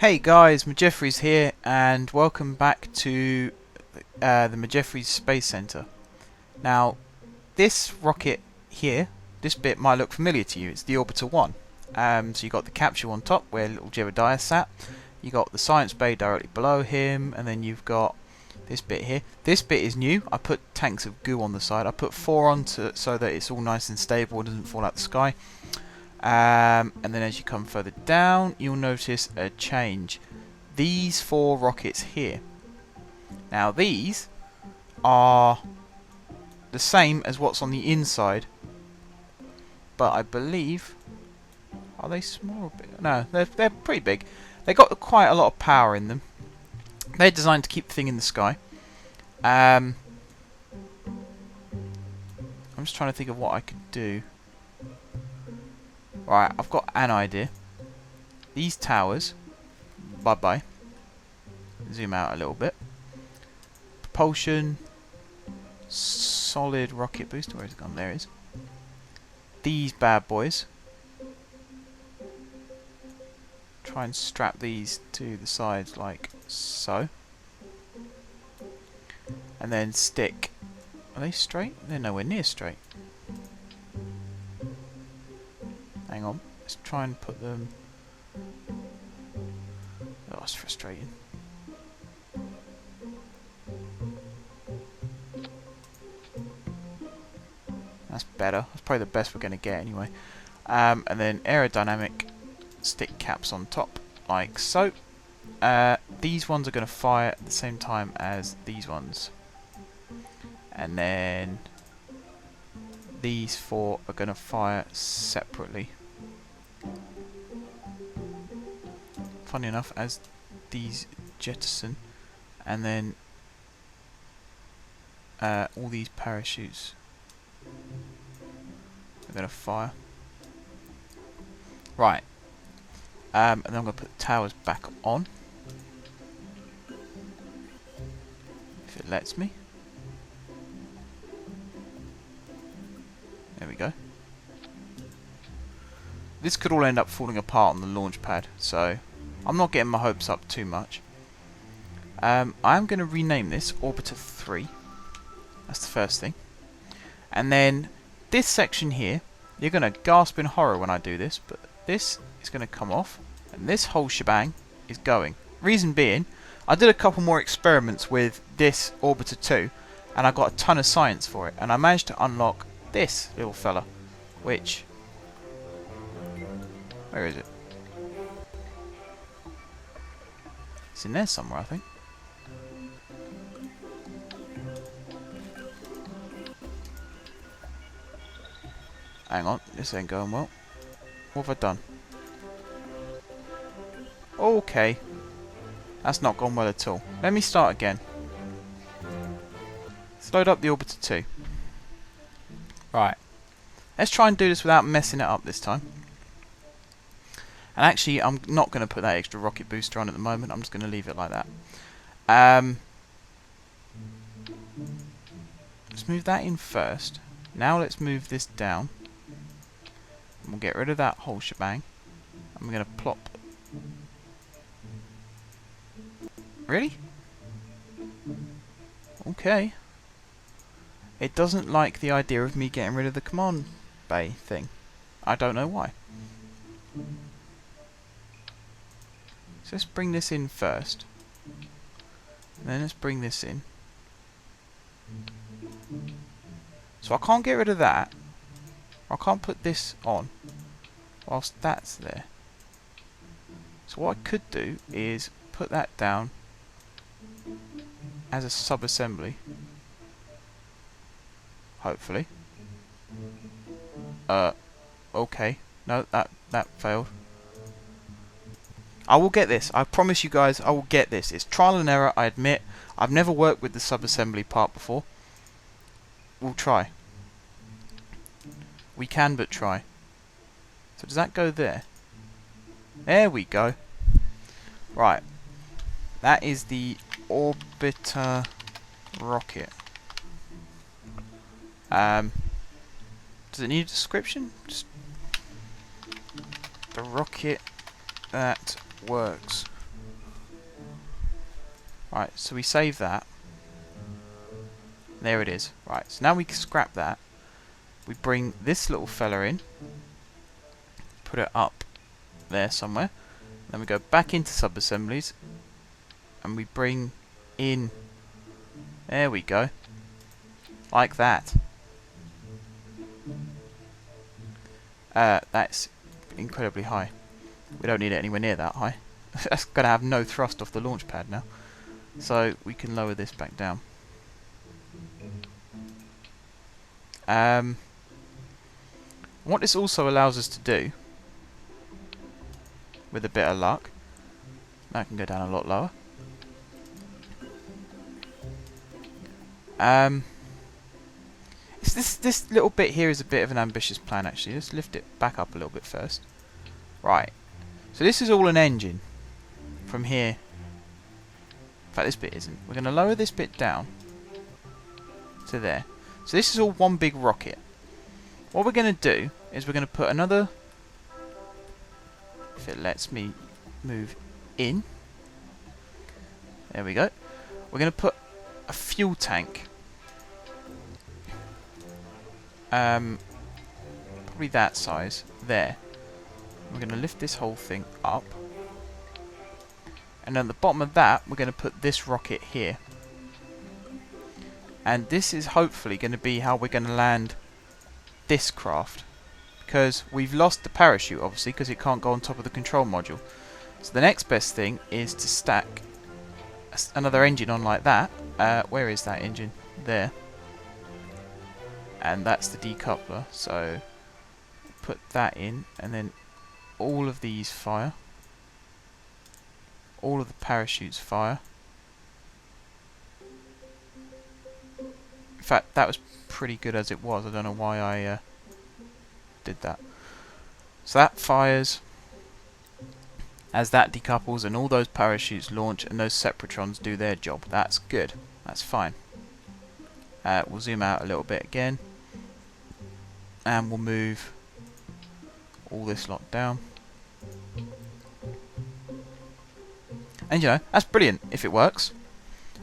Hey guys, Majeffries here, and welcome back to the Majeffries Space Center. Now, this rocket here, this bit might look familiar to you. It's the Orbiter 1. So you got the capsule on top where little Jebediah sat. You got the science bay directly below him, and then you've got this bit here. This bit is new. I put tanks of goo on the side. I put 4 on so that it's all nice and stable, it doesn't fall out the sky. And then as you come further down, you'll notice a change. These 4 rockets here. Now these are the same as what's on the inside, but I believe, are they small or big? No, they're pretty big. They got quite a lot of power in them. They're designed to keep the thing in the sky. I'm just trying to think of what I could do. Right, I've got an idea. These towers, bye-bye. Zoom out a little bit. Propulsion, solid rocket booster. Where's it gone? There it is. These bad boys. Try and strap these to the sides like so. And then stick. Are they straight? They're nowhere near straight. Hang on, let's try and put them. Oh, that's frustrating. That's better. That's probably the best we're going to get anyway. And then aerodynamic stick caps on top, like so. These ones are going to fire at the same time as these ones. And then these 4 are going to fire separately. Funny enough, as these jettison, and then all these parachutes are going to fire. Right. And then I'm going to put the towers back on. If it lets me. There we go. This could all end up falling apart on the launch pad, so I'm not getting my hopes up too much. I'm going to rename this Orbiter 3. That's the first thing. And then this section here, you're going to gasp in horror when I do this, but this is going to come off, and this whole shebang is going. Reason being, I did a couple more experiments with this Orbiter 2, and I got a ton of science for it, and I managed to unlock this little fella, which... where is it? It's in there somewhere, I think. Hang on, this ain't going well. What have I done? Okay. That's not gone well at all. Let me start again. Let's load up the Orbiter 2. Right. Let's try and do this without messing it up this time. And actually, I'm not going to put that extra rocket booster on at the moment. I'm just going to leave it like that. Let's move that in first. Now let's move this down. We'll get rid of that whole shebang. And we're going to plop. Really? Okay. It doesn't like the idea of me getting rid of the command bay thing. I don't know why. So let's bring this in first. And then let's bring this in. So I can't get rid of that. I can't put this on whilst that's there. So what I could do is put that down as a sub-assembly. Hopefully. Okay. No, that failed. I will get this. I promise you guys I will get this. It's trial and error, I admit. I've never worked with the sub-assembly part before. We'll try. We can but try. So does that go there? There we go. Right. That is the Orbiter rocket. Does it need a description? Just the rocket that works. Right, so we save that. There it is. Right, so now we can scrap that. We bring this little fella in. Put it up there somewhere. Then we go back into sub-assemblies. And we bring in... There we go. Like that. That's incredibly high. We don't need it anywhere near that high. That's going to have no thrust off the launch pad now. So we can lower this back down. What this also allows us to do, with a bit of luck, that can go down a lot lower. This little bit here is a bit of an ambitious plan actually. Let's lift it back up a little bit first. Right. So this is all an engine from here. In fact, this bit isn't. We're going to lower this bit down to there. So this is all one big rocket. What we're going to do is we're going to put another, if it lets me move in. There we go. We're going to put a fuel tank. Probably that size there. We're going to lift this whole thing up. And at the bottom of that, we're going to put this rocket here. And this is hopefully going to be how we're going to land this craft. Because we've lost the parachute, obviously, because it can't go on top of the control module. So the next best thing is to stack another engine on like that. Where is that engine? There. And that's the decoupler. So put that in, and then all of these fire. All of the parachutes fire. In fact, that was pretty good as it was. I don't know why I did that. So that fires as that decouples, and all those parachutes launch, and those separatrons do their job. That's good. That's fine. We'll zoom out a little bit again, and we'll move all this lot down. And you know, that's brilliant if it works.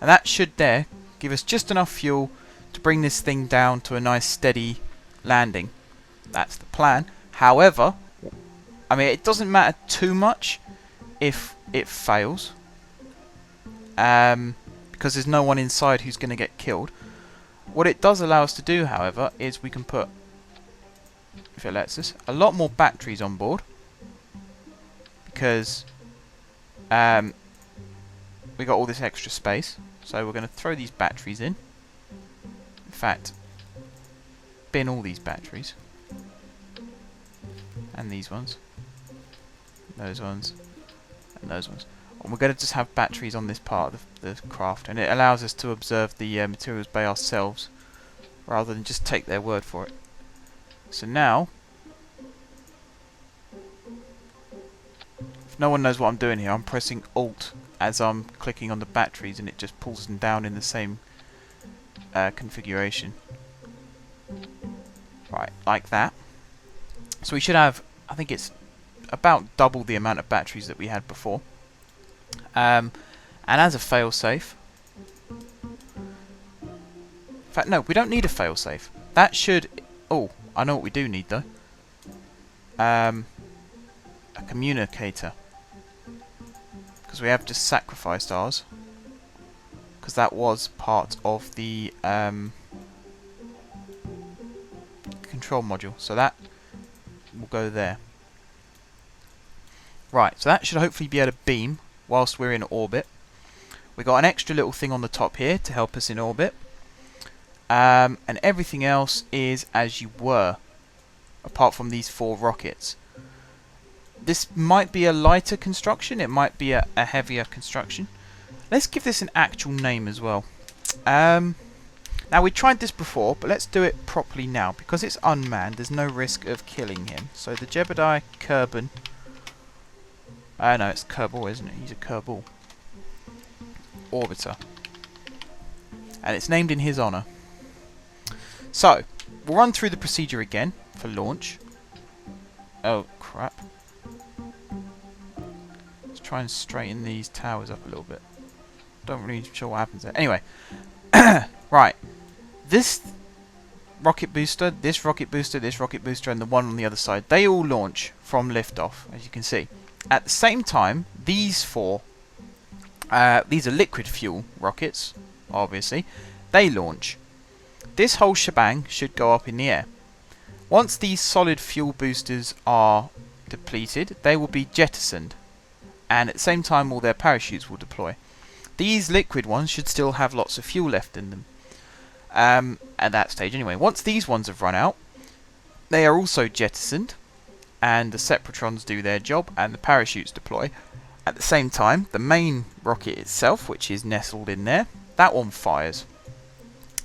And that should there give us just enough fuel to bring this thing down to a nice steady landing. That's the plan. However, I mean, it doesn't matter too much if it fails. Because there's no one inside who's going to get killed. What it does allow us to do, however, is we can put, if it lets us, a lot more batteries on board. Because we got all this extra space. So we're going to throw these batteries in. In fact, bin all these batteries. And these ones. Those ones. And those ones. And we're going to just have batteries on this part of the craft. And it allows us to observe the materials by ourselves, rather than just take their word for it. So now, if no one knows what I'm doing here, I'm pressing Alt as I'm clicking on the batteries, and it just pulls them down in the same configuration. Right, like that. So we should have, I think it's about double the amount of batteries that we had before. And as a failsafe, in fact, no, we don't need a failsafe. That should, oh, I know what we do need though. A communicator. Because we have just sacrificed ours. Because that was part of the control module. So that will go there. Right, so that should hopefully be able to beam whilst we're in orbit. We got an extra little thing on the top here to help us in orbit. And everything else is as you were, apart from these 4 rockets. This might be a lighter construction, it might be a heavier construction. Let's give this an actual name as well. Now we tried this before, but let's do it properly now. Because it's unmanned, there's no risk of killing him. So the Jebediah Kerbin... no, it's Kerbal, isn't it? He's a Kerbal Orbiter. And it's named in his honour. So, we'll run through the procedure again for launch. Oh, crap. Let's try and straighten these towers up a little bit. Don't really sure what happens there. Anyway, right. This rocket booster, this rocket booster, this rocket booster, and the one on the other side, they all launch from liftoff, as you can see. At the same time, these four, these are liquid fuel rockets, obviously, they launch. This whole shebang should go up in the air. Once these solid fuel boosters are depleted, they will be jettisoned, and at the same time all their parachutes will deploy. These liquid ones should still have lots of fuel left in them. At that stage anyway. Once these ones have run out, they are also jettisoned, and the Separatrons do their job, and the parachutes deploy. At the same time, the main rocket itself, which is nestled in there, that one fires.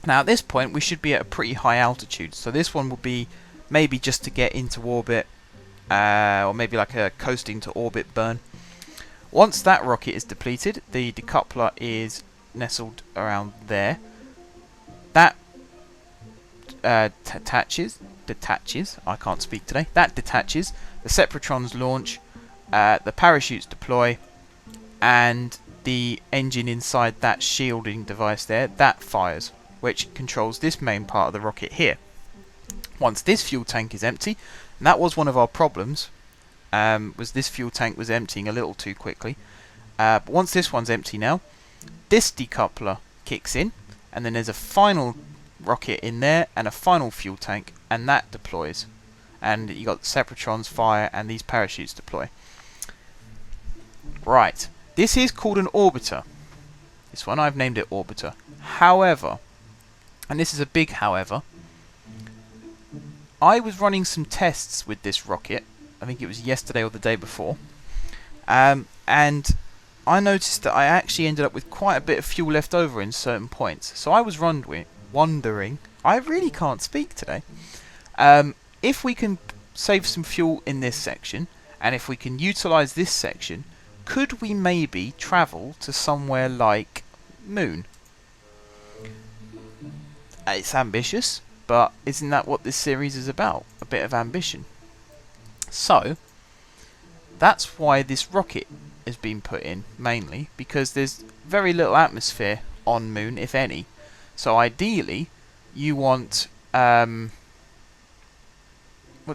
Now at this point we should be at a pretty high altitude, so this one will be maybe just to get into orbit, or maybe like a coasting to orbit burn. Once that rocket is depleted, the decoupler is nestled around there. That detaches. I can't speak today. That detaches. The Separatrons launch. The parachutes deploy, and the engine inside that shielding device there, that fires, which controls this main part of the rocket here. Once this fuel tank is empty, and that was one of our problems, was this fuel tank was emptying a little too quickly. But once this one's empty now, this decoupler kicks in, and then there's a final rocket in there and a final fuel tank, and that deploys. And you got the Separatrons fire and these parachutes deploy. Right, this is called an orbiter. This one I've named it orbiter. However, and this is a big however, I was running some tests with this rocket. I think it was yesterday or the day before, and I noticed that I actually ended up with quite a bit of fuel left over in certain points. So I was wondering, I really can't speak today, if we can save some fuel in this section, and if we can utilise this section, could we maybe travel to somewhere like Moon? It's ambitious, but isn't that what this series is about? A bit of ambition. So, that's why this rocket has been put in, mainly, because there's very little atmosphere on Moon, if any. So ideally, you want... what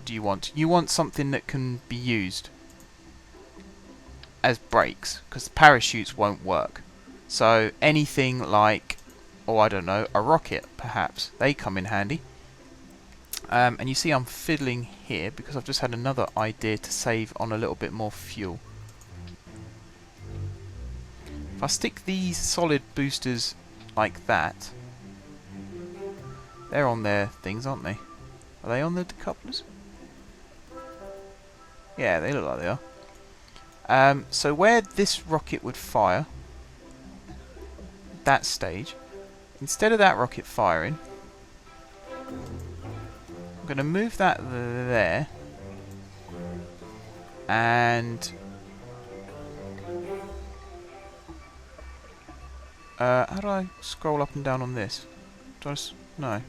do you want? You want something that can be used as brakes, because the parachutes won't work. So anything like, oh I don't know, a rocket perhaps, they come in handy. And you see I'm fiddling here because I've just had another idea to save on a little bit more fuel. If I stick these solid boosters like that, they're on their things, aren't they? Are they on the decouplers? Yeah, they look like they are. So where this rocket would fire, that stage, instead of that rocket firing, I'm going to move that there, and how do I scroll up and down on this? Do I no.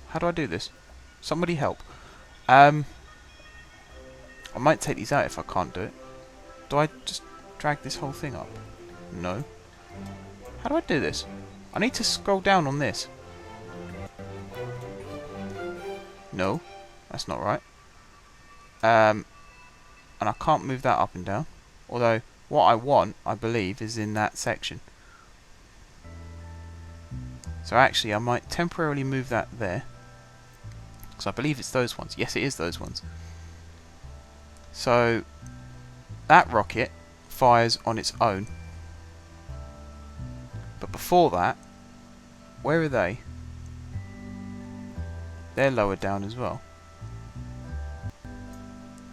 How do I do this? Somebody help. I might take these out if I can't do it. Do I just drag this whole thing up? No. How do I do this? I need to scroll down on this. No, that's not right. And I can't move that up and down. Although, what I want, I believe, is in that section. So actually, I might temporarily move that there. Because I believe it's those ones. Yes, it is those ones. So, that rocket fires on its own. But before that, where are they? They're lower down as well.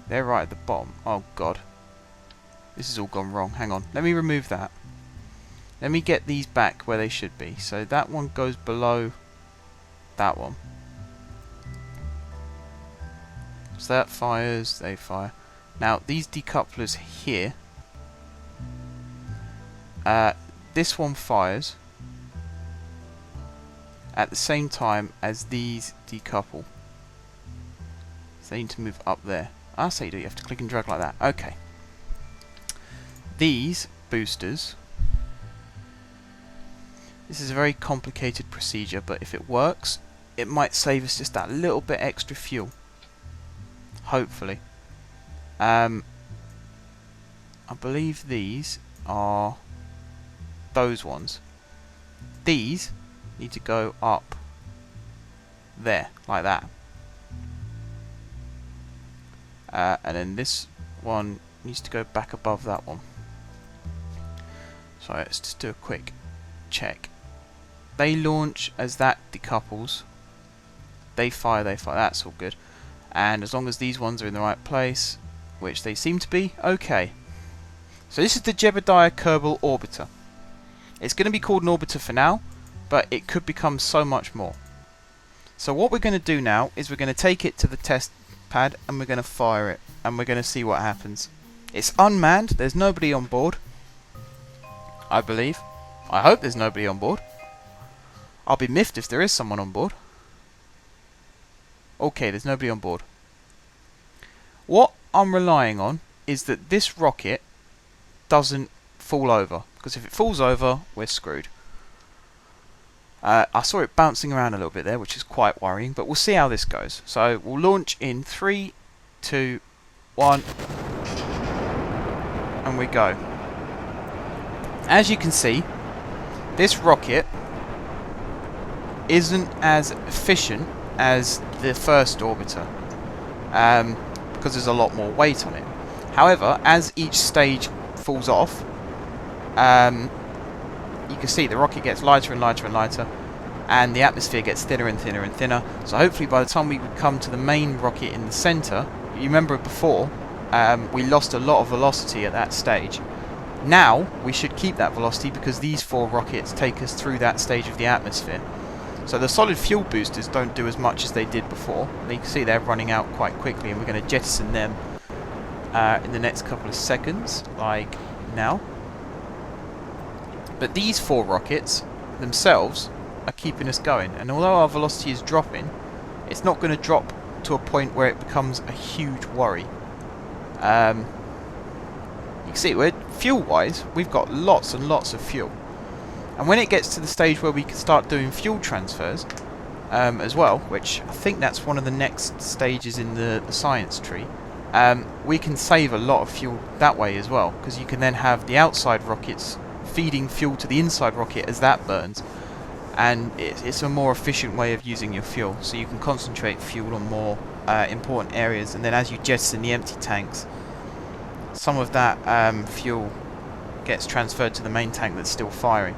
They're right at the bottom. Oh god. This has all gone wrong. Hang on. Let me remove that. Let me get these back where they should be. So that one goes below that one. So that fires, they fire. Now these decouplers here, this one fires at the same time as these decouple. So they need to move up there. So you do, you have to click and drag like that. Okay. These boosters This is a very complicated procedure, but if it works, it might save us just that little bit extra fuel. Hopefully. I believe these are those ones. These need to go up there, like that. And then this one needs to go back above that one. So let's just do a quick check. They launch as that decouples. They fire, that's all good. And as long as these ones are in the right place, which they seem to be, okay. So this is the Jebediah Kerbal Orbiter. It's going to be called an orbiter for now, but it could become so much more. So what we're going to do now is we're going to take it to the test pad and we're going to fire it, and we're going to see what happens. It's unmanned, there's nobody on board, I believe. I hope there's nobody on board. I'll be miffed if there is someone on board. Okay, there's nobody on board. What I'm relying on is that this rocket doesn't fall over, because if it falls over, we're screwed. I saw it bouncing around a little bit there, which is quite worrying, but we'll see how this goes. So we'll launch in 3, 2, 1, and we go. As you can see, this rocket isn't as efficient as the first orbiter, because there's a lot more weight on it. However, as each stage falls off, you can see the rocket gets lighter and lighter and lighter, and the atmosphere gets thinner and thinner and thinner. So hopefully by the time we come to the main rocket in the centre, you remember before, we lost a lot of velocity at that stage. Now we should keep that velocity because these 4 rockets take us through that stage of the atmosphere. So the solid fuel boosters don't do as much as they did before. You can see they're running out quite quickly, and we're going to jettison them in the next couple of seconds, like now. But these 4 rockets themselves are keeping us going, and although our velocity is dropping, it's not going to drop to a point where it becomes a huge worry. You can see, fuel-wise, we've got lots and lots of fuel. And when it gets to the stage where we can start doing fuel transfers as well, which I think that's one of the next stages in the science tree, we can save a lot of fuel that way as well, because you can then have the outside rockets feeding fuel to the inside rocket as that burns, and it's a more efficient way of using your fuel, so you can concentrate fuel on more important areas, and then as you jettison the empty tanks, some of that fuel gets transferred to the main tank that's still firing.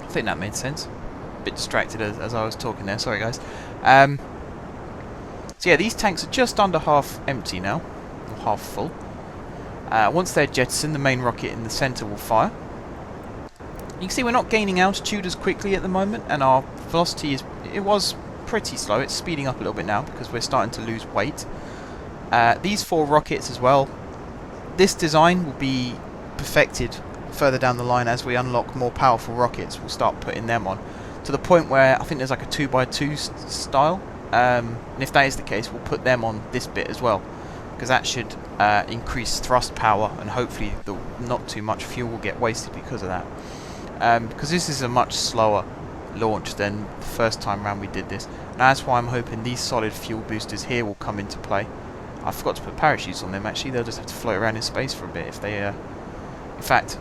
I think that made sense. A bit distracted as I was talking there, sorry guys. So yeah, these tanks are just under half empty now, or half full. Once they're jettisoned, the main rocket in the centre will fire. You can see we're not gaining altitude as quickly at the moment, and our velocity was pretty slow. It's speeding up a little bit now because we're starting to lose weight. These 4 rockets as well, this design will be perfected further down the line as we unlock more powerful rockets. We'll start putting them on to the point where I think there's like a 2x2 style, and if that is the case, we'll put them on this bit as well, because that should increase thrust power, and hopefully not too much fuel will get wasted because of that. Because this is a much slower launch than the first time round we did this, and that's why I'm hoping these solid fuel boosters here will come into play. I forgot to put parachutes on them actually. They'll just have to float around in space for a bit if they in fact,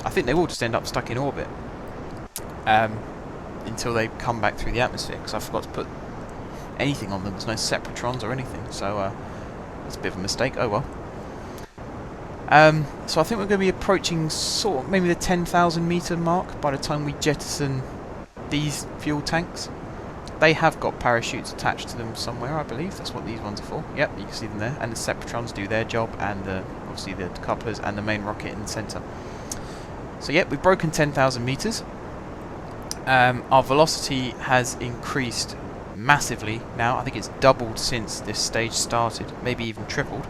I think they will just end up stuck in orbit until they come back through the atmosphere, because I forgot to put anything on them. There's no separatrons or anything, so that's a bit of a mistake. Oh well. So I think we're going to be approaching sort of maybe the 10,000 meter mark by the time we jettison these fuel tanks. They have got parachutes attached to them somewhere, I believe. That's what these ones are for. Yep, you can see them there. And the separatrons do their job, and obviously the decouplers and the main rocket in the centre. So yep, we've broken 10,000 meters. Our velocity has increased massively now. I think it's doubled since this stage started, maybe even tripled.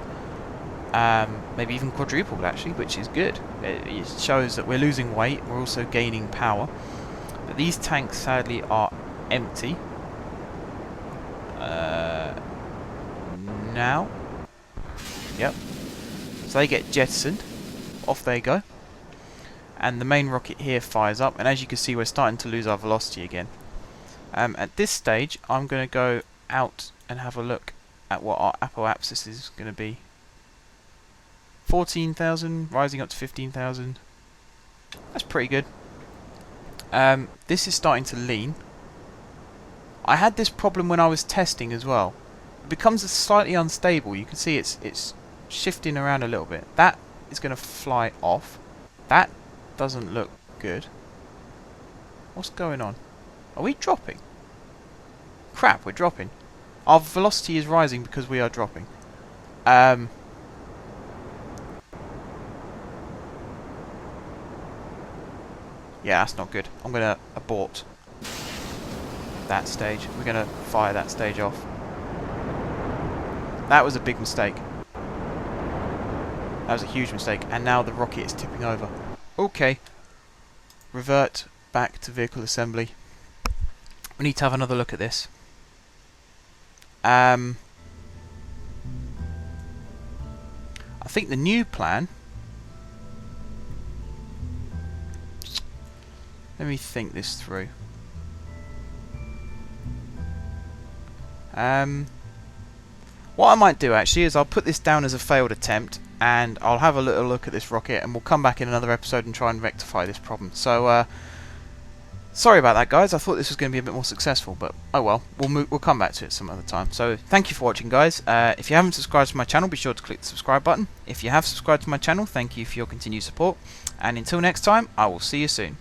Maybe even quadrupled actually, which is good. It shows that we're losing weight, we're also gaining power. But these tanks sadly are empty. Now. Yep. So they get jettisoned. Off they go. and the main rocket here fires up, and as you can see we're starting to lose our velocity again. At this stage I'm going to go out and have a look at what our apoapsis is going to be. 14,000 rising up to 15,000. That's pretty good. This is starting to lean. I had this problem when I was testing as well. It becomes slightly unstable. You can see it's shifting around a little bit. That is going to fly off. That doesn't look good. What's going on? Are we dropping? Crap, we're dropping. Our velocity is rising because we are dropping. Yeah, that's not good. I'm going to abort that stage. We're going to fire that stage off. That was a big mistake. That was a huge mistake. And now the rocket is tipping over. Okay. Revert back to vehicle assembly. We need to have another look at this. I think the new plan... Let me think this through. What I might do actually is I'll put this down as a failed attempt, and I'll have a little look at this rocket, and we'll come back in another episode and try and rectify this problem. So, sorry about that, guys. I thought this was going to be a bit more successful, but oh well. We'll come back to it some other time. So, thank you for watching, guys. If you haven't subscribed to my channel, be sure to click the subscribe button. If you have subscribed to my channel, thank you for your continued support. And until next time, I will see you soon.